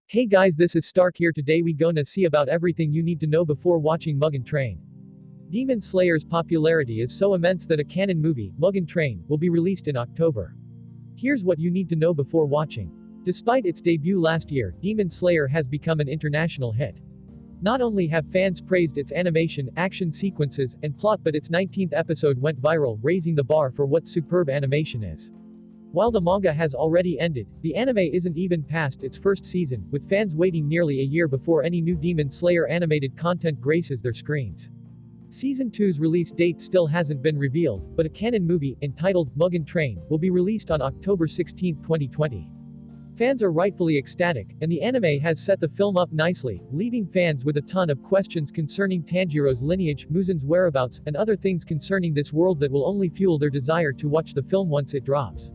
Hey guys, this is Stark here. Today we gonna see about everything you need to know before watching Mugentrain. Demon Slayer's popularity is so immense that a canon movie, Mugentrain, will be released in October. Here's what you need to know before watching. Despite its debut last year, Demon Slayer has become an international hit. Not only have fans praised its animation, action sequences, and plot, but its 19th episode went viral, raising the bar for what superb animation is. While the manga has already ended, the anime isn't even past its first season, with fans waiting nearly a year before any new Demon Slayer animated content graces their screens. Season 2's release date still hasn't been revealed, but a canon movie, entitled Mugentrain, will be released on October 16, 2020. Fans are rightfully ecstatic, and the anime has set the film up nicely, leaving fans with a ton of questions concerning Tanjiro's lineage, Mugen's whereabouts, and other things concerning this world that will only fuel their desire to watch the film once it drops.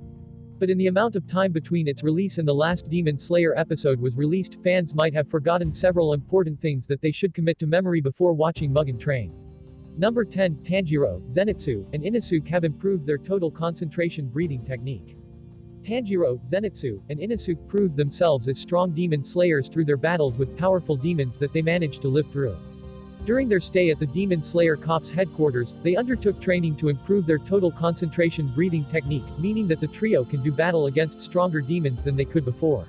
But in the amount of time between its release and the last Demon Slayer episode was released, fans might have forgotten several important things that they should commit to memory before watching Mugentrain. Number 10. Tanjiro, Zenitsu, and Inosuke have improved their total concentration breathing technique. Tanjiro, Zenitsu, and Inosuke proved themselves as strong demon slayers through their battles with powerful demons that they managed to live through. During their stay at the Demon Slayer Corps headquarters, they undertook training to improve their total concentration breathing technique, meaning that the trio can do battle against stronger demons than they could before.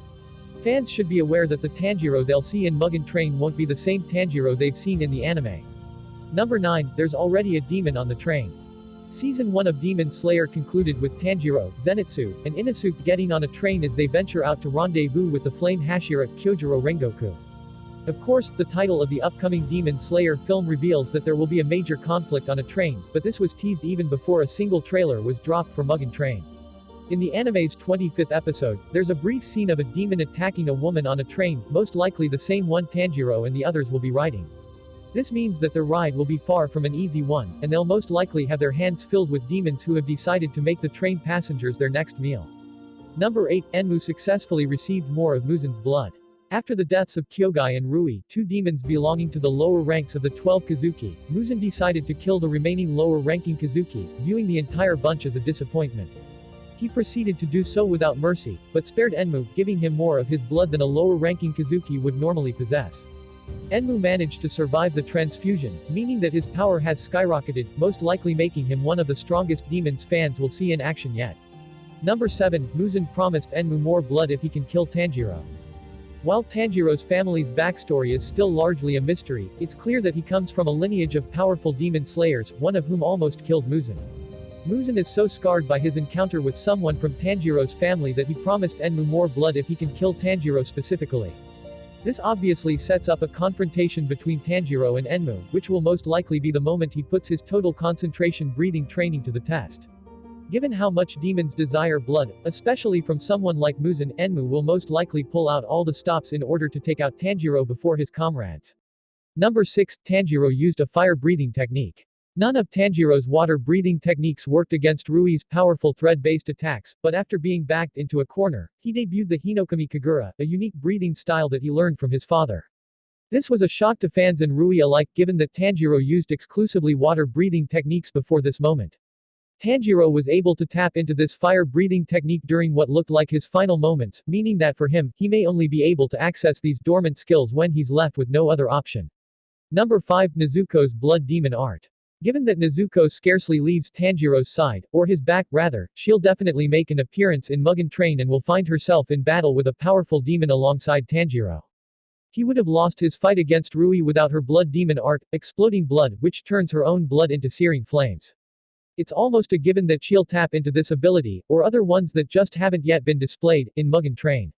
Fans should be aware that the Tanjiro they'll see in Mugentrain won't be the same Tanjiro they've seen in the anime. Number 9. There's already a demon on the train. Season 1 of Demon Slayer concluded with Tanjiro, Zenitsu, and Inosuke getting on a train as they venture out to rendezvous with the Flame Hashira, Kyojuro Rengoku. Of course, the title of the upcoming Demon Slayer film reveals that there will be a major conflict on a train, but this was teased even before a single trailer was dropped for Mugentrain. In the anime's 25th episode, there's a brief scene of a demon attacking a woman on a train, most likely the same one Tanjiro and the others will be riding. This means that their ride will be far from an easy one, and they'll most likely have their hands filled with demons who have decided to make the train passengers their next meal. Number 8. Enmu successfully received more of Mugen's blood. After the deaths of Kyogai and Rui, two demons belonging to the lower ranks of the 12 Kazuki, Mugen decided to kill the remaining lower-ranking Kazuki, viewing the entire bunch as a disappointment. He proceeded to do so without mercy, but spared Enmu, giving him more of his blood than a lower-ranking Kazuki would normally possess. Enmu managed to survive the transfusion, meaning that his power has skyrocketed, most likely making him one of the strongest demons fans will see in action yet. Number 7. Mugen promised Enmu more blood if he can kill Tanjiro. While Tanjiro's family's backstory is still largely a mystery, it's clear that he comes from a lineage of powerful demon slayers, one of whom almost killed Mugen. Mugen is so scarred by his encounter with someone from Tanjiro's family that he promised Enmu more blood if he can kill Tanjiro specifically. This obviously sets up a confrontation between Tanjiro and Enmu, which will most likely be the moment he puts his total concentration breathing training to the test. Given how much demons desire blood, especially from someone like Mugen, Enmu will most likely pull out all the stops in order to take out Tanjiro before his comrades. Number 6. Tanjiro used a fire-breathing technique. None of Tanjiro's water-breathing techniques worked against Rui's powerful thread-based attacks, but after being backed into a corner, he debuted the Hinokami Kagura, a unique breathing style that he learned from his father. This was a shock to fans and Rui alike given that Tanjiro used exclusively water-breathing techniques before this moment. Tanjiro was able to tap into this fire-breathing technique during what looked like his final moments, meaning that for him, he may only be able to access these dormant skills when he's left with no other option. Number 5. Nezuko's Blood Demon Art. Given that Nezuko scarcely leaves Tanjiro's side, or his back, rather, she'll definitely make an appearance in Mugentrain and will find herself in battle with a powerful demon alongside Tanjiro. He would have lost his fight against Rui without her Blood Demon Art, exploding blood, which turns her own blood into searing flames. It's almost a given that she'll tap into this ability, or other ones that just haven't yet been displayed, in Mugentrain.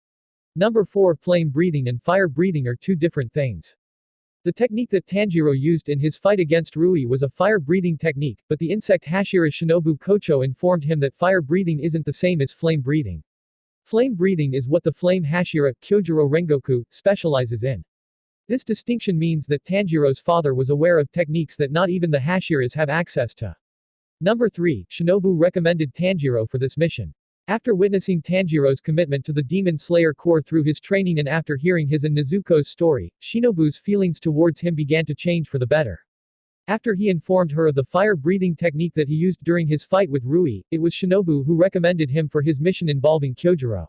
Number 4. Flame breathing and fire breathing are two different things. The technique that Tanjiro used in his fight against Rui was a fire-breathing technique, but the insect Hashira Shinobu Kocho informed him that fire breathing isn't the same as flame breathing. Flame breathing is what the Flame Hashira, Kyojuro Rengoku, specializes in. This distinction means that Tanjiro's father was aware of techniques that not even the Hashiras have access to. Number 3. Shinobu recommended Tanjiro for this mission. After witnessing Tanjiro's commitment to the Demon Slayer Corps through his training and after hearing his and Nezuko's story, Shinobu's feelings towards him began to change for the better. After he informed her of the fire-breathing technique that he used during his fight with Rui, it was Shinobu who recommended him for his mission involving Kyojuro.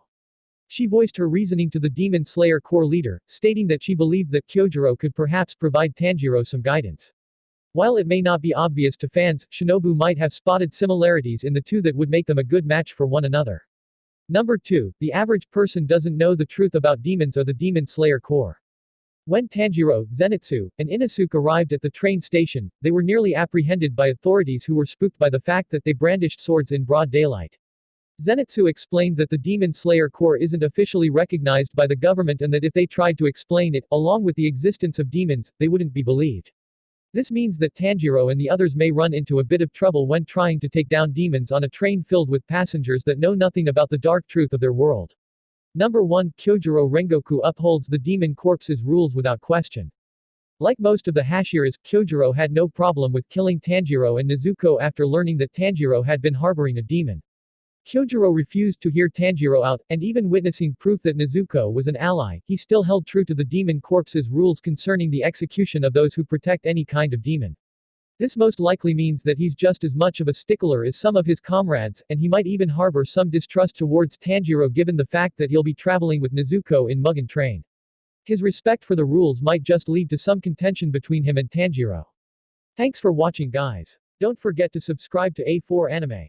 She voiced her reasoning to the Demon Slayer Corps leader, stating that she believed that Kyojuro could perhaps provide Tanjiro some guidance. While it may not be obvious to fans, Shinobu might have spotted similarities in the two that would make them a good match for one another. Number 2. The average person doesn't know the truth about demons or the Demon Slayer Corps. When Tanjiro, Zenitsu, and Inosuke arrived at the train station, they were nearly apprehended by authorities who were spooked by the fact that they brandished swords in broad daylight. Zenitsu explained that the Demon Slayer Corps isn't officially recognized by the government and that if they tried to explain it, along with the existence of demons, they wouldn't be believed. This means that Tanjiro and the others may run into a bit of trouble when trying to take down demons on a train filled with passengers that know nothing about the dark truth of their world. Number 1. Kyojuro Rengoku upholds the Demon Corps's rules without question. Like most of the Hashiras, Kyojuro had no problem with killing Tanjiro and Nezuko after learning that Tanjiro had been harboring a demon. Kyojuro refused to hear Tanjiro out, and even witnessing proof that Nezuko was an ally, he still held true to the Demon Corps's rules concerning the execution of those who protect any kind of demon. This most likely means that he's just as much of a stickler as some of his comrades, and he might even harbor some distrust towards Tanjiro given the fact that he'll be traveling with Nezuko in Mugentrain. His respect for the rules might just lead to some contention between him and Tanjiro. Thanks for watching, guys. Don't forget to subscribe to A4anime.